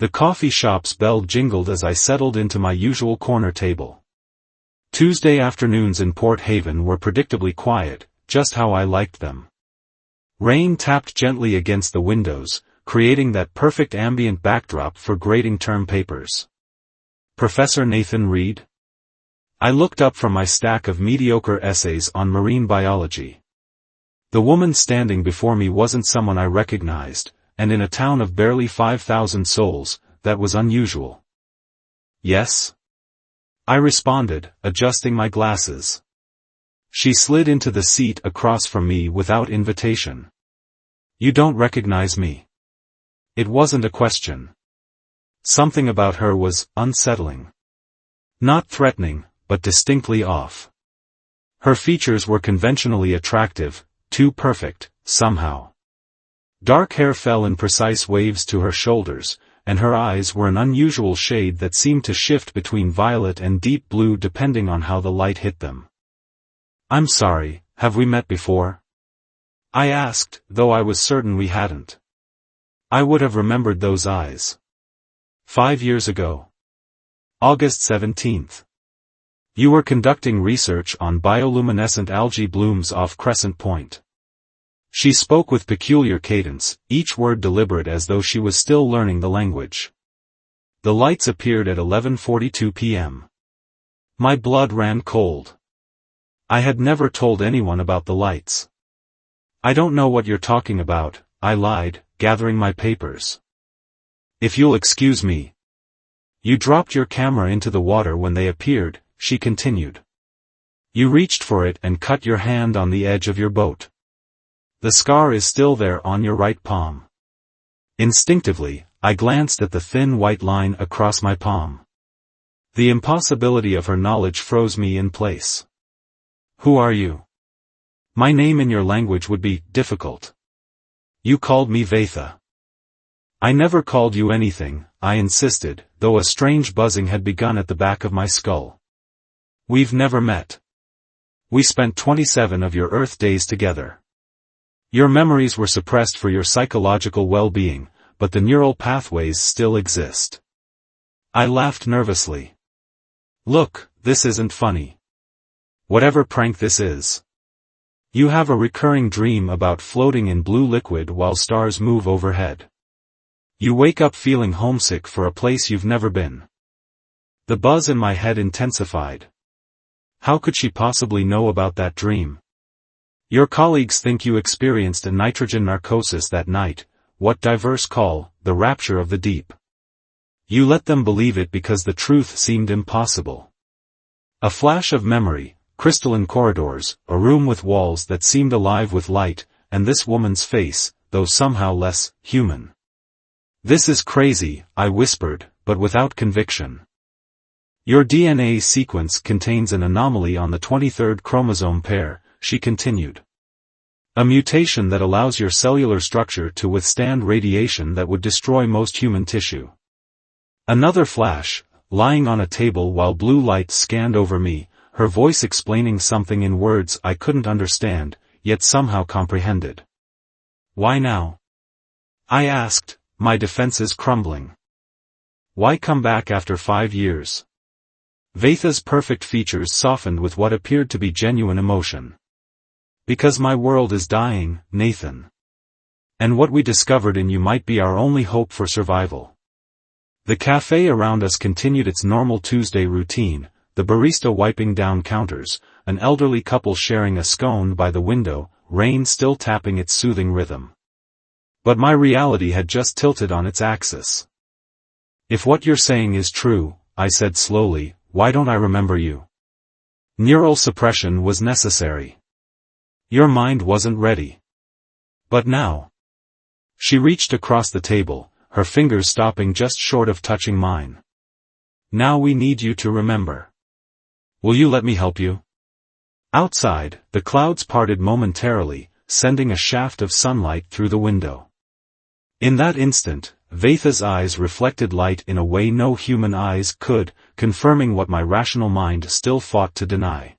The coffee shop's bell jingled as I settled into my usual corner table. Tuesday afternoons in Port Haven were predictably quiet, just how I liked them. Rain tapped gently against the windows, creating that perfect ambient backdrop for grading term papers. Professor Nathan Reed? I looked up from my stack of mediocre essays on marine biology. The woman standing before me wasn't someone I recognized, and in a town of barely 5,000 souls, that was unusual. Yes? I responded, adjusting my glasses. She slid into the seat across from me without invitation. You don't recognize me. It wasn't a question. Something about her was unsettling. Not threatening, but distinctly off. Her features were conventionally attractive, too perfect, somehow. Dark hair fell in precise waves to her shoulders, and her eyes were an unusual shade that seemed to shift between violet and deep blue depending on how the light hit them. I'm sorry, have we met before? I asked, though I was certain we hadn't. I would have remembered those eyes. 5 years ago. August 17th. You were conducting research on bioluminescent algae blooms off Crescent Point. She spoke with peculiar cadence, each word deliberate as though she was still learning the language. The lights appeared at 11:42 p.m. My blood ran cold. I had never told anyone about the lights. I don't know what you're talking about, I lied, gathering my papers. If you'll excuse me. You dropped your camera into the water when they appeared, she continued. You reached for it and cut your hand on the edge of your boat. The scar is still there on your right palm. Instinctively, I glanced at the thin white line across my palm. The impossibility of her knowledge froze me in place. Who are you? My name in your language would be difficult. You called me Vaitha. I never called you anything, I insisted, though a strange buzzing had begun at the back of my skull. We've never met. We spent 27 of your Earth days together. Your memories were suppressed for your psychological well-being, but the neural pathways still exist. I laughed nervously. Look, this isn't funny. Whatever prank this is. You have a recurring dream about floating in blue liquid while stars move overhead. You wake up feeling homesick for a place you've never been. The buzz in my head intensified. How could she possibly know about that dream? Your colleagues think you experienced a nitrogen narcosis that night, what divers call, the rapture of the deep. You let them believe it because the truth seemed impossible. A flash of memory, crystalline corridors, a room with walls that seemed alive with light, and this woman's face, though somehow less human. This is crazy, I whispered, but without conviction. Your DNA sequence contains an anomaly on the 23rd chromosome pair, she continued. A mutation that allows your cellular structure to withstand radiation that would destroy most human tissue. Another flash, lying on a table while blue light scanned over me, her voice explaining something in words I couldn't understand, yet somehow comprehended. Why now? I asked, my defenses crumbling. Why come back after 5 years? Vaitha's perfect features softened with what appeared to be genuine emotion. Because my world is dying, Nathan. And what we discovered in you might be our only hope for survival. The cafe around us continued its normal Tuesday routine, the barista wiping down counters, an elderly couple sharing a scone by the window, rain still tapping its soothing rhythm. But my reality had just tilted on its axis. If what you're saying is true, I said slowly, why don't I remember you? Neural suppression was necessary. Your mind wasn't ready. But now. She reached across the table, her fingers stopping just short of touching mine. Now we need you to remember. Will you let me help you? Outside, the clouds parted momentarily, sending a shaft of sunlight through the window. In that instant, Vaitha's eyes reflected light in a way no human eyes could, confirming what my rational mind still fought to deny.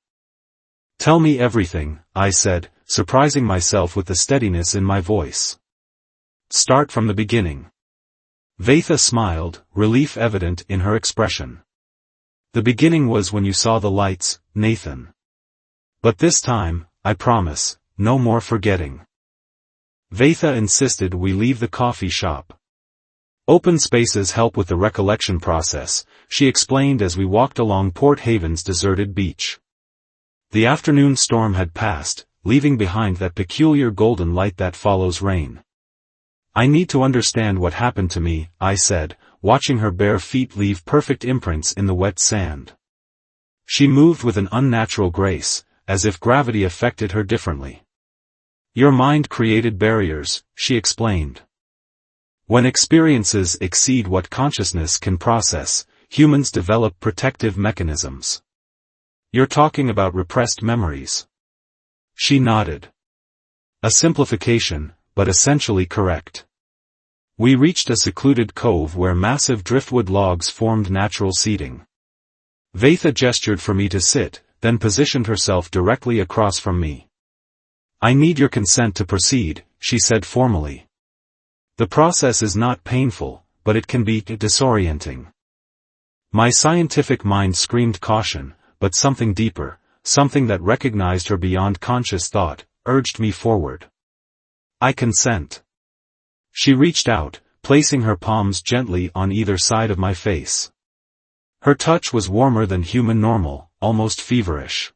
Tell me everything, I said, surprising myself with the steadiness in my voice. Start from the beginning. Vaitha smiled, relief evident in her expression. The beginning was when you saw the lights, Nathan. But this time, I promise, no more forgetting. Vaitha insisted we leave the coffee shop. Open spaces help with the recollection process, she explained as we walked along Port Haven's deserted beach. The afternoon storm had passed, leaving behind that peculiar golden light that follows rain. I need to understand what happened to me, I said, watching her bare feet leave perfect imprints in the wet sand. She moved with an unnatural grace, as if gravity affected her differently. Your mind created barriers, she explained. When experiences exceed what consciousness can process, humans develop protective mechanisms. You're talking about repressed memories. She nodded. A simplification, but essentially correct. We reached a secluded cove where massive driftwood logs formed natural seating. Vaitha gestured for me to sit, then positioned herself directly across from me. I need your consent to proceed, she said formally. The process is not painful, but it can be disorienting. My scientific mind screamed caution, but something deeper, something that recognized her beyond conscious thought, urged me forward. I consent. She reached out, placing her palms gently on either side of my face. Her touch was warmer than human normal, almost feverish.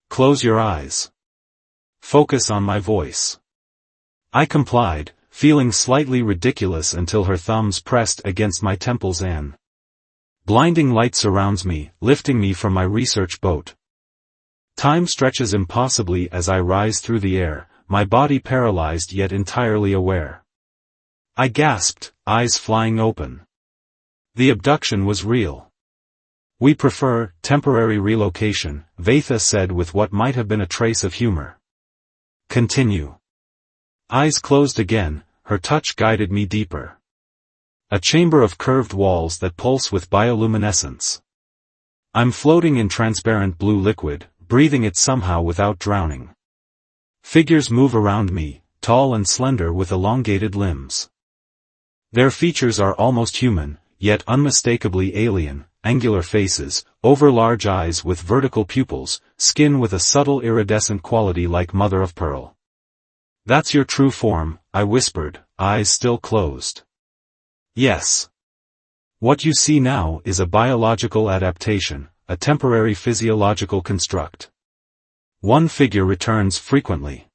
Close your eyes. Focus on my voice. I complied, feeling slightly ridiculous until her thumbs pressed against my temples and blinding light surrounds me, lifting me from my research boat. Time stretches impossibly as I rise through the air, my body paralyzed yet entirely aware. I gasped, eyes flying open. The abduction was real. We prefer temporary relocation, Vaitha said with what might have been a trace of humor. Continue. Eyes closed again, her touch guided me deeper. A chamber of curved walls that pulse with bioluminescence. I'm floating in transparent blue liquid, breathing it somehow without drowning. Figures move around me, tall and slender with elongated limbs. Their features are almost human, yet unmistakably alien, angular faces, over-large eyes with vertical pupils, skin with a subtle iridescent quality like mother of pearl. That's your true form, I whispered, eyes still closed. Yes. What you see now is a biological adaptation, a temporary physiological construct. One figure returns frequently.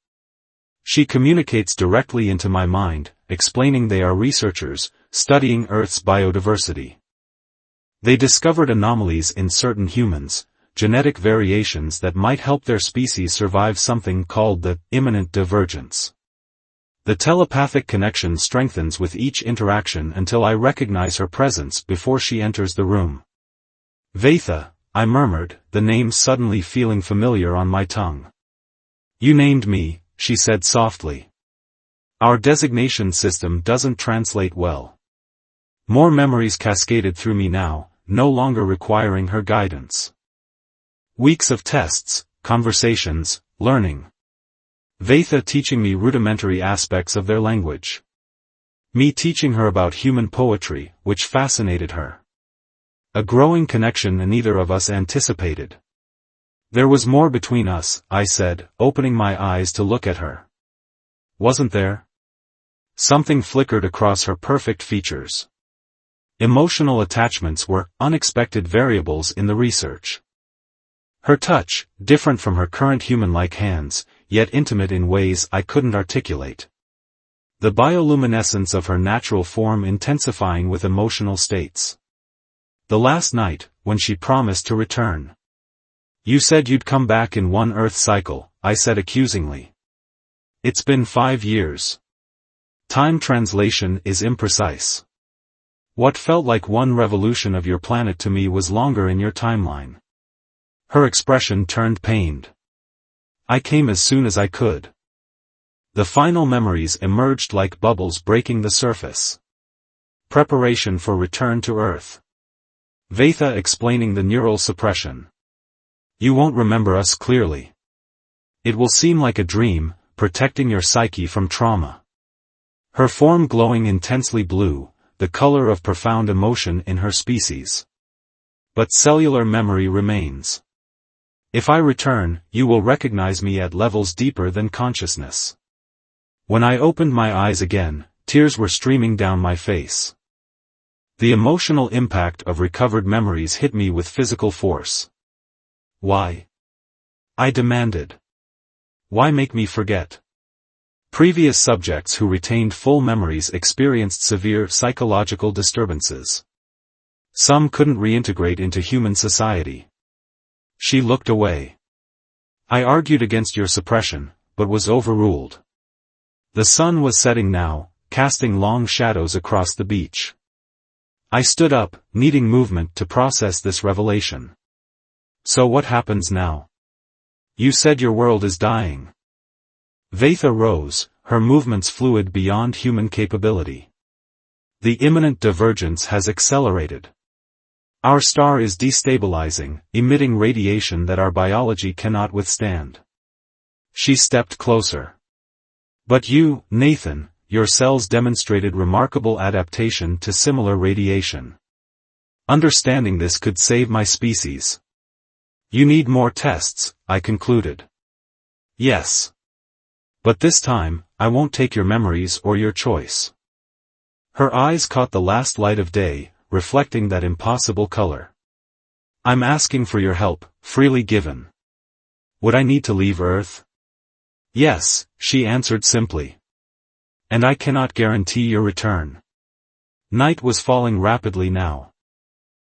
She communicates directly into my mind, explaining they are researchers, studying Earth's biodiversity. They discovered anomalies in certain humans, genetic variations that might help their species survive something called the imminent divergence. The telepathic connection strengthens with each interaction until I recognize her presence before she enters the room. Vaitha, I murmured, the name suddenly feeling familiar on my tongue. You named me, she said softly. Our designation system doesn't translate well. More memories cascaded through me now, no longer requiring her guidance. Weeks of tests, conversations, learning. Vaitha teaching me rudimentary aspects of their language. Me teaching her about human poetry, which fascinated her. A growing connection neither of us anticipated. There was more between us, I said, opening my eyes to look at her. Wasn't there? Something flickered across her perfect features. Emotional attachments were unexpected variables in the research. Her touch, different from her current human-like hands, yet intimate in ways I couldn't articulate. The bioluminescence of her natural form intensifying with emotional states. The last night, when she promised to return. You said you'd come back in one Earth cycle, I said accusingly. It's been 5 years. Time translation is imprecise. What felt like one revolution of your planet to me was longer in your timeline. Her expression turned pained. I came as soon as I could. The final memories emerged like bubbles breaking the surface. Preparation for return to Earth. Vaitha explaining the neural suppression. You won't remember us clearly. It will seem like a dream, protecting your psyche from trauma. Her form glowing intensely blue, the color of profound emotion in her species. But cellular memory remains. If I return, you will recognize me at levels deeper than consciousness. When I opened my eyes again, tears were streaming down my face. The emotional impact of recovered memories hit me with physical force. Why? I demanded. Why make me forget? Previous subjects who retained full memories experienced severe psychological disturbances. Some couldn't reintegrate into human society. She looked away. I argued against your suppression, but was overruled. The sun was setting now, casting long shadows across the beach. I stood up, needing movement to process this revelation. So what happens now? You said your world is dying. Vaitha rose, her movements fluid beyond human capability. The imminent divergence has accelerated. Our star is destabilizing, emitting radiation that our biology cannot withstand. She stepped closer. But you, Nathan, your cells demonstrated remarkable adaptation to similar radiation. Understanding this could save my species. You need more tests, I concluded. Yes. But this time, I won't take your memories or your choice. Her eyes caught the last light of day, reflecting that impossible color. I'm asking for your help, freely given. Would I need to leave Earth? Yes, she answered simply. And I cannot guarantee your return. Night was falling rapidly now.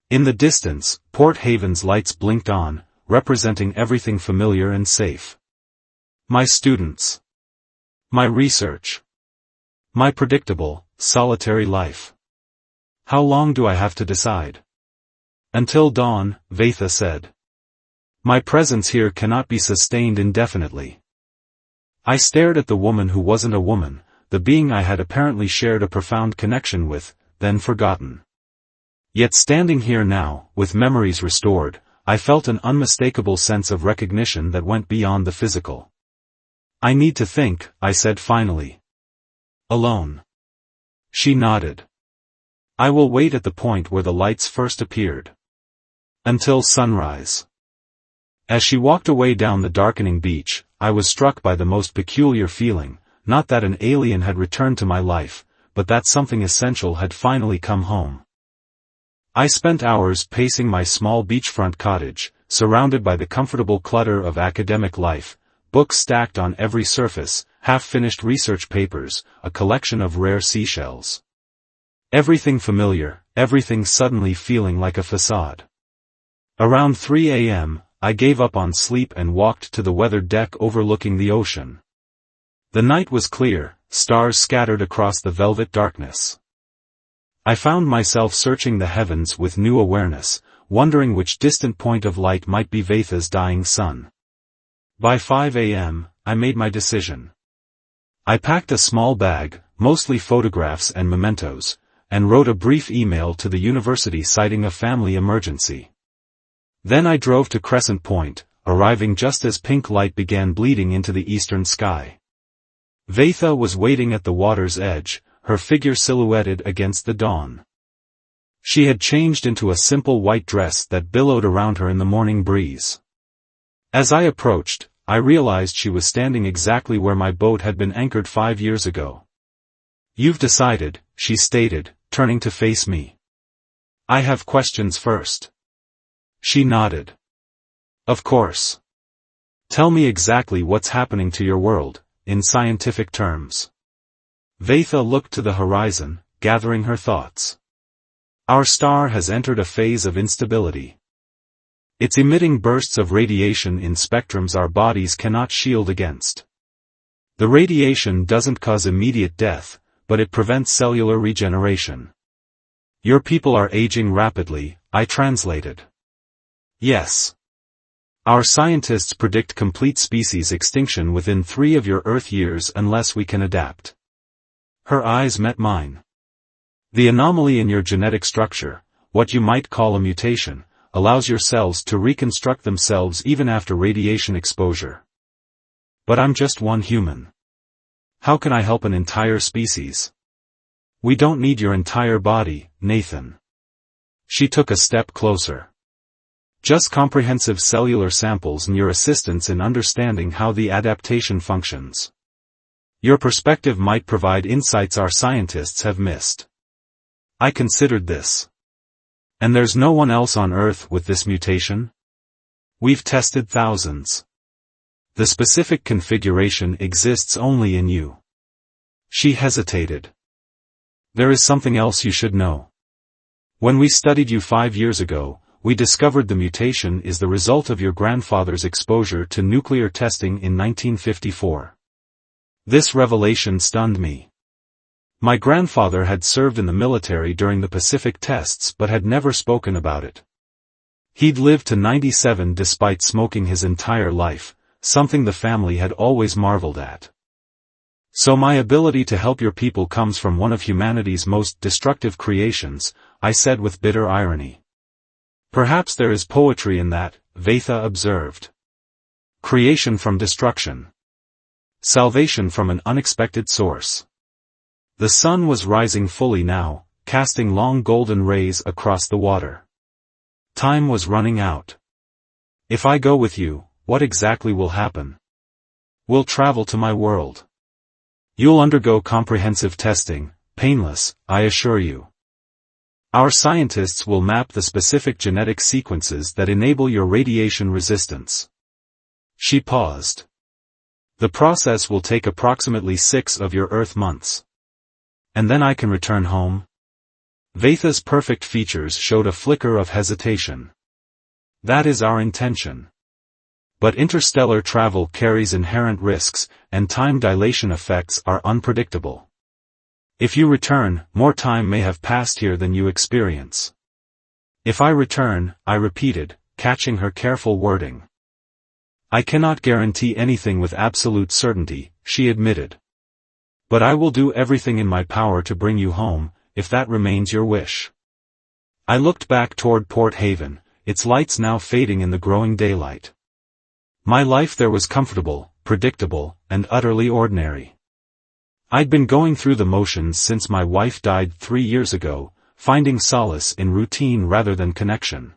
In the distance, Port Haven's lights blinked on, representing everything familiar and safe. My students. My research. My predictable, solitary life. How long do I have to decide? Until dawn, Vaitha said. My presence here cannot be sustained indefinitely. I stared at the woman who wasn't a woman, the being I had apparently shared a profound connection with, then forgotten. Yet standing here now, with memories restored, I felt an unmistakable sense of recognition that went beyond the physical. I need to think, I said finally. Alone. She nodded. I will wait at the point where the lights first appeared. Until sunrise. As she walked away down the darkening beach, I was struck by the most peculiar feeling, not that an alien had returned to my life, but that something essential had finally come home. I spent hours pacing my small beachfront cottage, surrounded by the comfortable clutter of academic life, books stacked on every surface, half-finished research papers, a collection of rare seashells. Everything familiar, everything suddenly feeling like a facade. Around 3 a.m., I gave up on sleep and walked to the weathered deck overlooking the ocean. The night was clear, stars scattered across the velvet darkness. I found myself searching the heavens with new awareness, wondering which distant point of light might be Vaitha's dying sun. By 5 a.m., I made my decision. I packed a small bag, mostly photographs and mementos, and wrote a brief email to the university citing a family emergency. Then I drove to Crescent Point, arriving just as pink light began bleeding into the eastern sky. Vaitha was waiting at the water's edge, her figure silhouetted against the dawn. She had changed into a simple white dress that billowed around her in the morning breeze. As I approached, I realized she was standing exactly where my boat had been anchored 5 years ago. You've decided, she stated, turning to face me. I have questions first. She nodded. Of course. Tell me exactly what's happening to your world, in scientific terms. Vaitha looked to the horizon, gathering her thoughts. Our star has entered a phase of instability. It's emitting bursts of radiation in spectrums our bodies cannot shield against. The radiation doesn't cause immediate death, but it prevents cellular regeneration. Your people are aging rapidly, I translated. Yes. Our scientists predict complete species extinction within 3 of your Earth years unless we can adapt. Her eyes met mine. The anomaly in your genetic structure, what you might call a mutation, allows your cells to reconstruct themselves even after radiation exposure. But I'm just one human. How can I help an entire species? We don't need your entire body, Nathan. She took a step closer. Just comprehensive cellular samples and your assistance in understanding how the adaptation functions. Your perspective might provide insights our scientists have missed. I considered this. And there's no one else on Earth with this mutation? We've tested thousands. The specific configuration exists only in you. She hesitated. There is something else you should know. When we studied you 5 years ago, we discovered the mutation is the result of your grandfather's exposure to nuclear testing in 1954. This revelation stunned me. My grandfather had served in the military during the Pacific tests but had never spoken about it. He'd lived to 97 despite smoking his entire life, something the family had always marveled at. So my ability to help your people comes from one of humanity's most destructive creations, I said with bitter irony. Perhaps there is poetry in that, Vaitha observed. Creation from destruction. Salvation from an unexpected source. The sun was rising fully now, casting long golden rays across the water. Time was running out. If I go with you, what exactly will happen? We'll travel to my world. You'll undergo comprehensive testing, painless, I assure you. Our scientists will map the specific genetic sequences that enable your radiation resistance. She paused. The process will take approximately 6 of your Earth months. And then I can return home? Vaitha's perfect features showed a flicker of hesitation. That is our intention. But interstellar travel carries inherent risks, and time dilation effects are unpredictable. If you return, more time may have passed here than you experience. If I return, I repeated, catching her careful wording. I cannot guarantee anything with absolute certainty, she admitted. But I will do everything in my power to bring you home, if that remains your wish. I looked back toward Port Haven, its lights now fading in the growing daylight. My life there was comfortable, predictable, and utterly ordinary. I'd been going through the motions since my wife died 3 years ago, finding solace in routine rather than connection.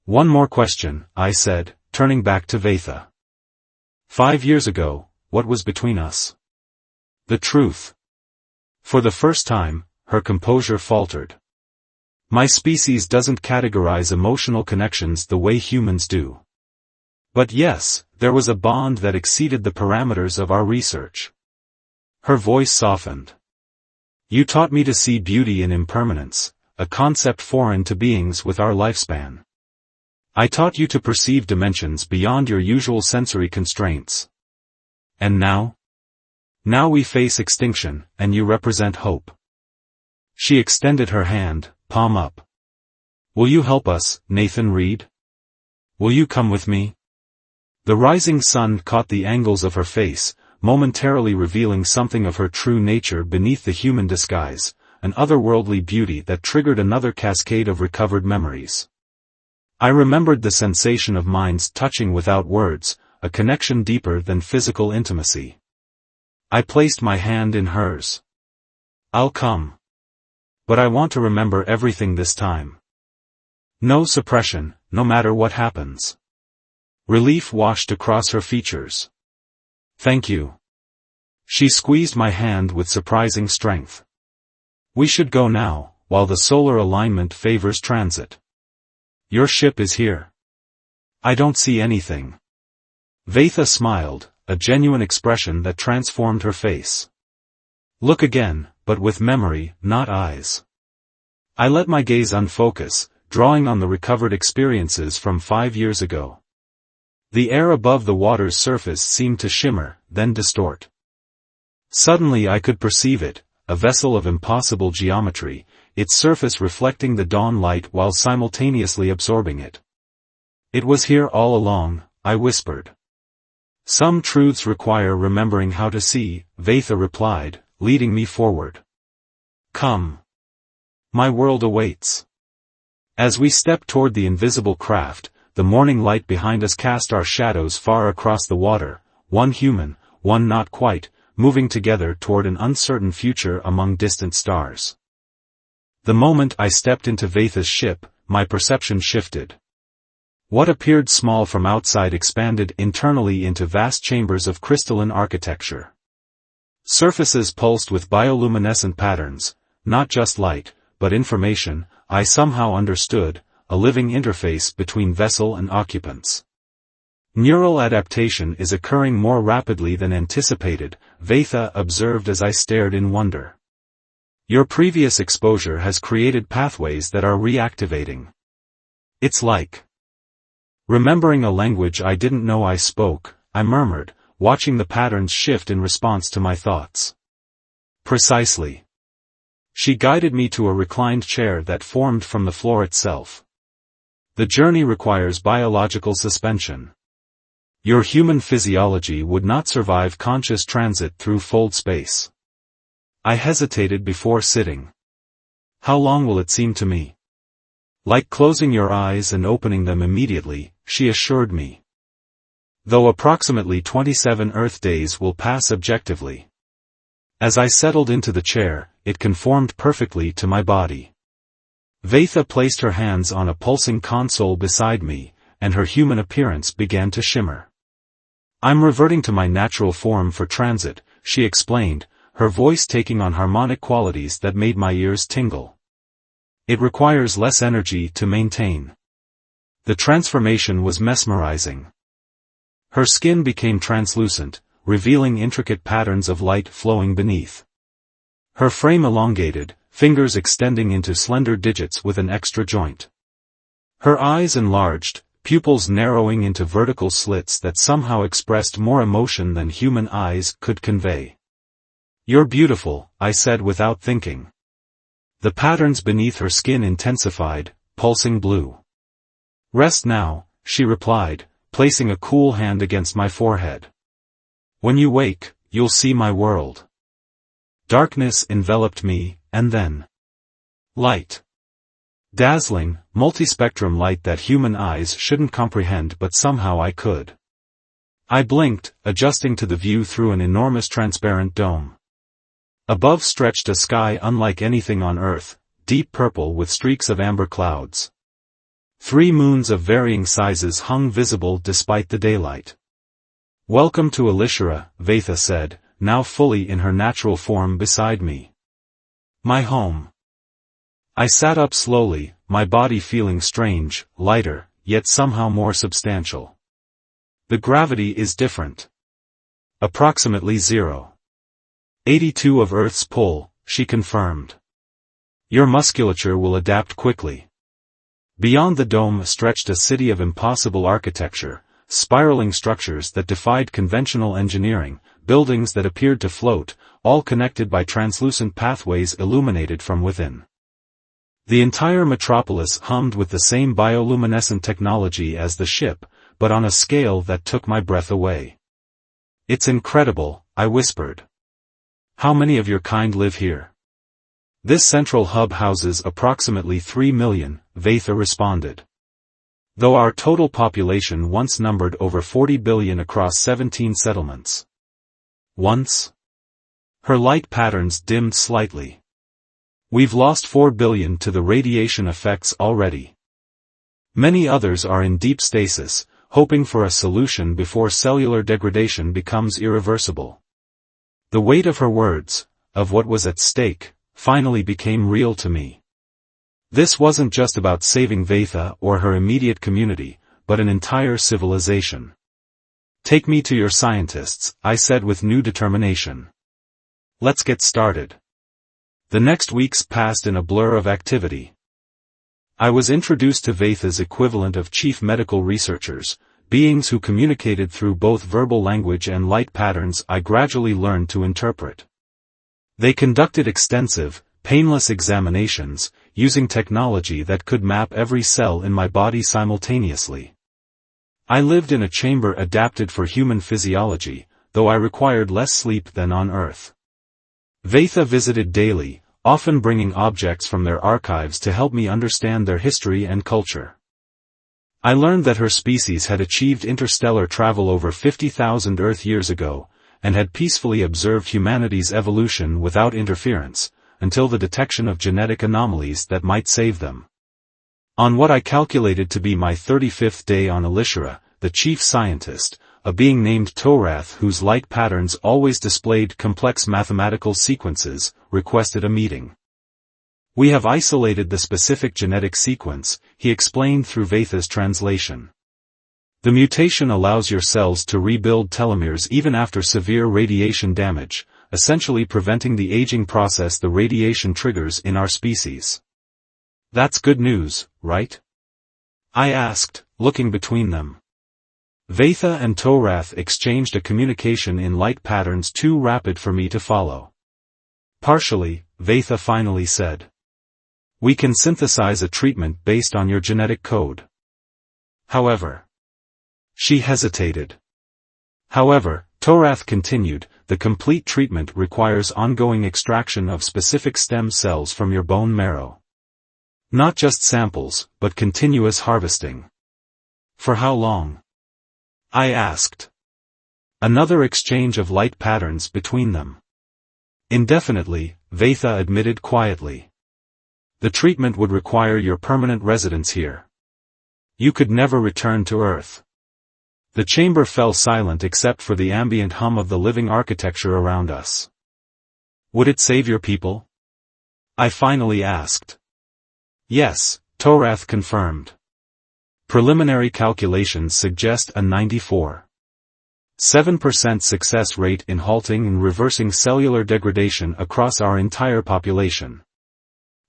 One more question, I said, turning back to Vaitha. 5 years ago, what was between us? The truth. For the first time, her composure faltered. My species doesn't categorize emotional connections the way humans do. But yes, there was a bond that exceeded the parameters of our research. Her voice softened. You taught me to see beauty in impermanence, a concept foreign to beings with our lifespan. I taught you to perceive dimensions beyond your usual sensory constraints. And now? Now we face extinction, and you represent hope. She extended her hand, palm up. Will you help us, Nathan Reed? Will you come with me? The rising sun caught the angles of her face, momentarily revealing something of her true nature beneath the human disguise, an otherworldly beauty that triggered another cascade of recovered memories. I remembered the sensation of minds touching without words, a connection deeper than physical intimacy. I placed my hand in hers. I'll come. But I want to remember everything this time. No suppression, no matter what happens. Relief washed across her features. Thank you. She squeezed my hand with surprising strength. We should go now, while the solar alignment favors transit. Your ship is here. I don't see anything. Vaitha smiled, a genuine expression that transformed her face. Look again, but with memory, not eyes. I let my gaze unfocus, drawing on the recovered experiences from 5 years ago. The air above the water's surface seemed to shimmer, then distort. Suddenly I could perceive it, a vessel of impossible geometry, its surface reflecting the dawn light while simultaneously absorbing it. It was here all along, I whispered. Some truths require remembering how to see, Vaitha replied, leading me forward. Come. My world awaits. As we stepped toward the invisible craft, the morning light behind us cast our shadows far across the water, one human, one not quite, moving together toward an uncertain future among distant stars. The moment I stepped into Vaitha's ship, my perception shifted. What appeared small from outside expanded internally into vast chambers of crystalline architecture. Surfaces pulsed with bioluminescent patterns, not just light, but information, I somehow understood, a living interface between vessel and occupants. Neural adaptation is occurring more rapidly than anticipated, Vaitha observed as I stared in wonder. Your previous exposure has created pathways that are reactivating. It's like remembering a language I didn't know I spoke, I murmured, watching the patterns shift in response to my thoughts. Precisely. She guided me to a reclined chair that formed from the floor itself. The journey requires biological suspension. Your human physiology would not survive conscious transit through fold space. I hesitated before sitting. How long will it seem to me? Like closing your eyes and opening them immediately, she assured me. Though approximately 27 Earth days will pass objectively. As I settled into the chair, it conformed perfectly to my body. Vaitha placed her hands on a pulsing console beside me, and her human appearance began to shimmer. I'm reverting to my natural form for transit, she explained, her voice taking on harmonic qualities that made my ears tingle. It requires less energy to maintain. The transformation was mesmerizing. Her skin became translucent, revealing intricate patterns of light flowing beneath. Her frame elongated, fingers extending into slender digits with an extra joint. Her eyes enlarged, pupils narrowing into vertical slits that somehow expressed more emotion than human eyes could convey. You're beautiful, I said without thinking. The patterns beneath her skin intensified, pulsing blue. Rest now, she replied, placing a cool hand against my forehead. When you wake, you'll see my world. Darkness enveloped me, and then light. Dazzling, multispectrum light that human eyes shouldn't comprehend but somehow I could. I blinked, adjusting to the view through an enormous transparent dome. Above stretched a sky unlike anything on Earth, deep purple with streaks of amber clouds. 3 moons of varying sizes hung visible despite the daylight. Welcome to Elishira, Vaitha said, now fully in her natural form beside me. My home. I sat up slowly, my body feeling strange, lighter, yet somehow more substantial. The gravity is different. Approximately 0.82 of Earth's pull, she confirmed. Your musculature will adapt quickly. Beyond the dome stretched a city of impossible architecture, spiraling structures that defied conventional engineering, buildings that appeared to float, all connected by translucent pathways illuminated from within. The entire metropolis hummed with the same bioluminescent technology as the ship, but on a scale that took my breath away. It's incredible, I whispered. How many of your kind live here? This central hub houses approximately 3 million, Vaitha responded. Though our total population once numbered over 40 billion across 17 settlements. Once? Her light patterns dimmed slightly. We've lost 4 billion to the radiation effects already. Many others are in deep stasis, hoping for a solution before cellular degradation becomes irreversible. The weight of her words, of what was at stake, finally became real to me. This wasn't just about saving Vaitha or her immediate community, but an entire civilization. Take me to your scientists, I said with new determination. Let's get started. The next weeks passed in a blur of activity. I was introduced to Vaitha's equivalent of chief medical researchers, beings who communicated through both verbal language and light patterns I gradually learned to interpret. They conducted extensive, painless examinations, using technology that could map every cell in my body simultaneously. I lived in a chamber adapted for human physiology, though I required less sleep than on Earth. Vaitha visited daily, often bringing objects from their archives to help me understand their history and culture. I learned that her species had achieved interstellar travel over 50,000 Earth years ago, and had peacefully observed humanity's evolution without interference, until the detection of genetic anomalies that might save them. On what I calculated to be my 35th day on Elishra, the chief scientist, a being named Torath whose light patterns always displayed complex mathematical sequences, requested a meeting. "We have isolated the specific genetic sequence," he explained through Vaitha's translation. "The mutation allows your cells to rebuild telomeres even after severe radiation damage, essentially preventing the aging process the radiation triggers in our species." "That's good news, right?" I asked, looking between them. Vaitha and Torath exchanged a communication in light patterns too rapid for me to follow. Partially, Vaitha finally said, "We can synthesize a treatment based on your genetic code." However, she hesitated. "However," Torath continued, "the complete treatment requires ongoing extraction of specific stem cells from your bone marrow. Not just samples, but continuous harvesting." "For how long?" I asked. Another exchange of light patterns between them. "Indefinitely," Vaitha admitted quietly. "The treatment would require your permanent residence here. You could never return to Earth." The chamber fell silent except for the ambient hum of the living architecture around us. "Would it save your people?" I finally asked. "Yes," Torath confirmed. "Preliminary calculations suggest a 94.7% success rate in halting and reversing cellular degradation across our entire population."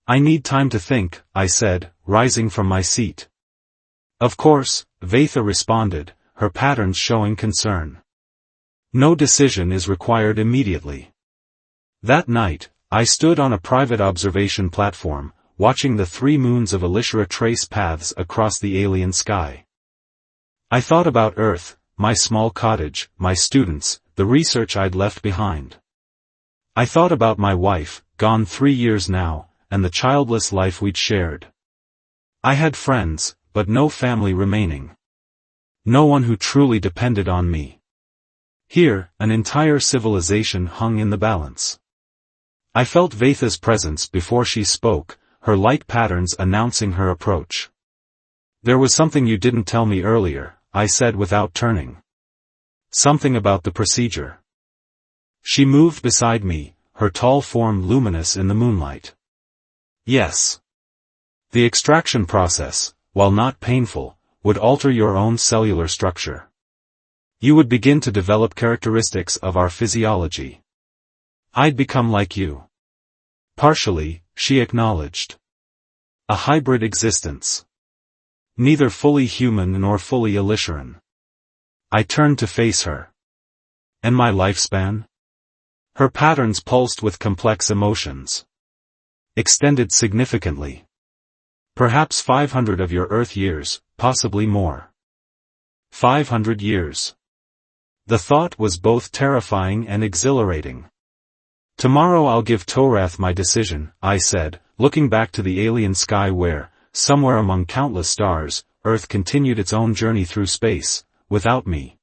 "I need time to think," I said, rising from my seat. "Of course," Vaitha responded, her patterns showing concern. "No decision is required immediately." That night, I stood on a private observation platform, watching the 3 moons of Elishra trace paths across the alien sky. I thought about Earth, my small cottage, my students, the research I'd left behind. I thought about my wife, gone 3 years now, and the childless life we'd shared. I had friends, but no family remaining. No one who truly depended on me. Here, an entire civilization hung in the balance. I felt Vaitha's presence before she spoke, her light patterns announcing her approach. "There was something you didn't tell me earlier," I said without turning. "Something about the procedure." She moved beside me, her tall form luminous in the moonlight. "Yes. The extraction process, while not painful, would alter your own cellular structure. You would begin to develop characteristics of our physiology. I'd become like you." "Partially," she acknowledged. "A hybrid existence. Neither fully human nor fully Elishran." I turned to face her. "And my lifespan?" Her patterns pulsed with complex emotions. "Extended significantly. Perhaps 500 of your Earth years, possibly more." 500 years. The thought was both terrifying and exhilarating. "Tomorrow I'll give Torath my decision," I said, looking back to the alien sky where, somewhere among countless stars, Earth continued its own journey through space, without me.